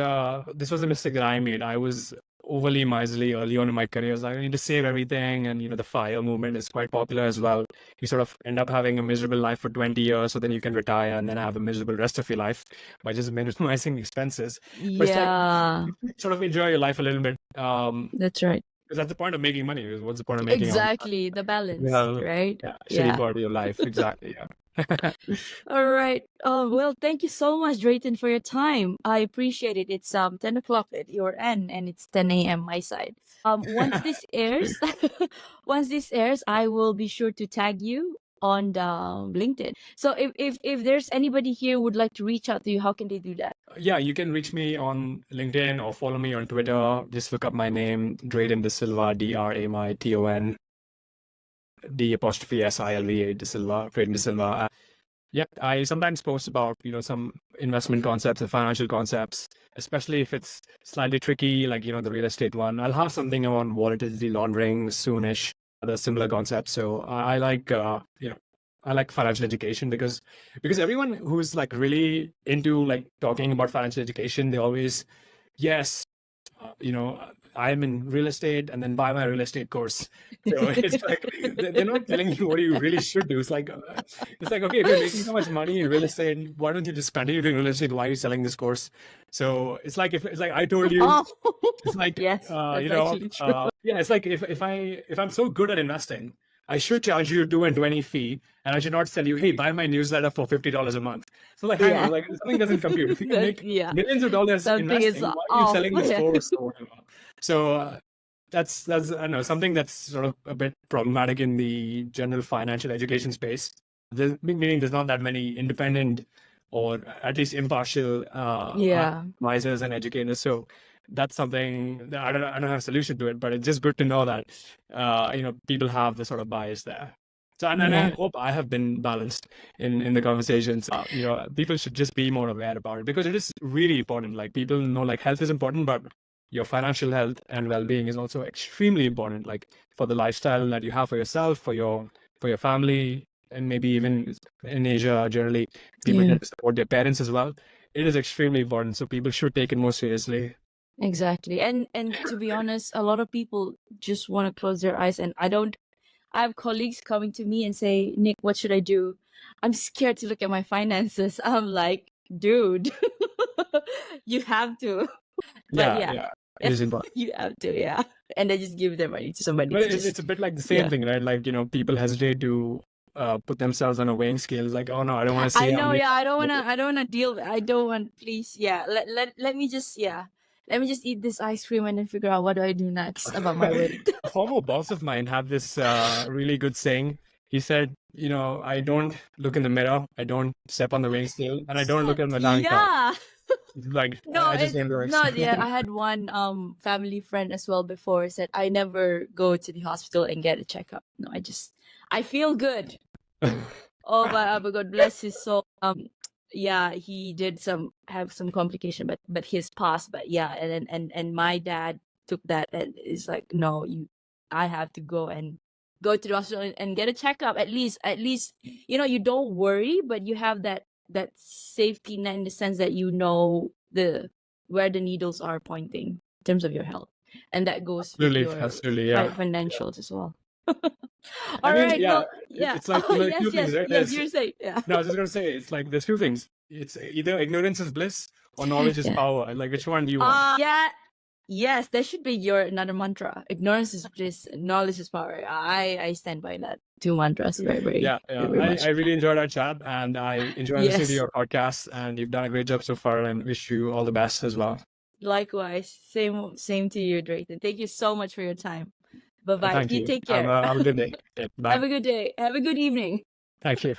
this was a mistake that I made. I was overly miserly early on in my career. I was like, I need to save everything, and the FIRE movement is quite popular as well. You sort of end up having a miserable life for 20 years, so then you can retire and then have a miserable rest of your life by just minimizing expenses. But it's like, Yeah, sort of enjoy your life a little bit. that's right. Because that's the point of making money. What's the point of making Exactly, the balance, right? shitty part of your life. Exactly. Yeah. All right. Well, thank you so much, Drayton, for your time. I appreciate it. It's 10 o'clock at your end, and it's 10 a.m. my side. Once this airs, I will be sure to tag you on the LinkedIn. So if there's anybody here who would like to reach out to you, how can they do that? Yeah, you can reach me on LinkedIn or follow me on Twitter. Just look up my name, Drayton D'Silva, DRAMITON, D''SILVA, D'Silva, Drayton D'Silva. Yeah, I sometimes post about, some investment concepts and financial concepts, especially if it's slightly tricky, like, the real estate one. I'll have something on volatility laundering soonish, other similar concepts. So I like, I like financial education because everyone who's like really into like talking about financial education, they always, yes, I'm in real estate and then buy my real estate course. So it's like they're not telling you what you really should do. It's like okay, if you're making so much money in real estate, why don't you just continue doing real estate? Why are you selling this course? So it's like it's like I told you. Oh, It's like yes, that's actually true. yeah, it's like if I'm so good at investing, I should charge you 220 fee, and I should not sell you, hey, buy my newsletter for $50 a month. So like, hang on, like something doesn't compute. If you can make millions of dollars Something is investing, why are you off. selling this course or whatever? So that's I don't know, something that's sort of a bit problematic in the general financial education space. Meaning there's not that many independent or at least impartial advisors and educators. So that's something that I don't have a solution to it, but it's just good to know that people have the sort of bias there. So and I hope I have been balanced in the conversations. People should just be more aware about it because it is really important. Like people know, like health is important, but your financial health and well-being is also extremely important. Like for the lifestyle that you have for yourself, for your family, and maybe even in Asia generally, people get to support their parents as well. It is extremely important, so people should take it more seriously. Exactly. And to be honest, a lot of people just want to close their eyes, and I have colleagues coming to me and say, Nick, what should I do? I'm scared to look at my finances. I'm like, dude, you have to. But yeah, it is important. You have to, yeah. And then just give their money to somebody. But it's a bit like the same thing, right? Like, people hesitate to put themselves on a weighing scale. Like, oh no, I don't want to see. I know, I don't want to deal. I don't want. Please, Let me just, Let me just eat this ice cream and then figure out what do I do next about my weight. A former boss of mine had this really good saying. He said, I don't look in the mirror, I don't step on the weighing scale, and I don't look at my bank account. Like I just named the right. I had one family friend as well before said I never go to the hospital and get a checkup. No, I feel good. Oh, but God bless his soul. Yeah, he did have some complication, but his passed. But yeah, and my dad took that and is like, no, I have to go to the hospital and get a checkup. At least you don't worry, but you have that safety net in the sense that where the needles are pointing in terms of your health, and that goes with your absolutely, yeah. financials as well. All mean, right. yeah, Well, yeah. it's like Oh, like yes, two things, yes, right? yes. You're saying, yeah. No, I was just gonna say it's like there's two things. It's either ignorance is bliss or knowledge is Yeah. power. Like which one do you want? Yeah. Yes, that should be your another mantra. Ignorance is bliss, knowledge is power. I stand by that. Two mantras, Yeah, very I much. really enjoyed our chat and I enjoyed listening to Yes. your podcast and you've done a great job so far and wish you all the best as well. Likewise. Same to you, Drayton. Thank you so much for your time. Bye bye. Thank You you. take Have care. a good day. Yeah, bye. Have a good day. Have a good evening. Thank you.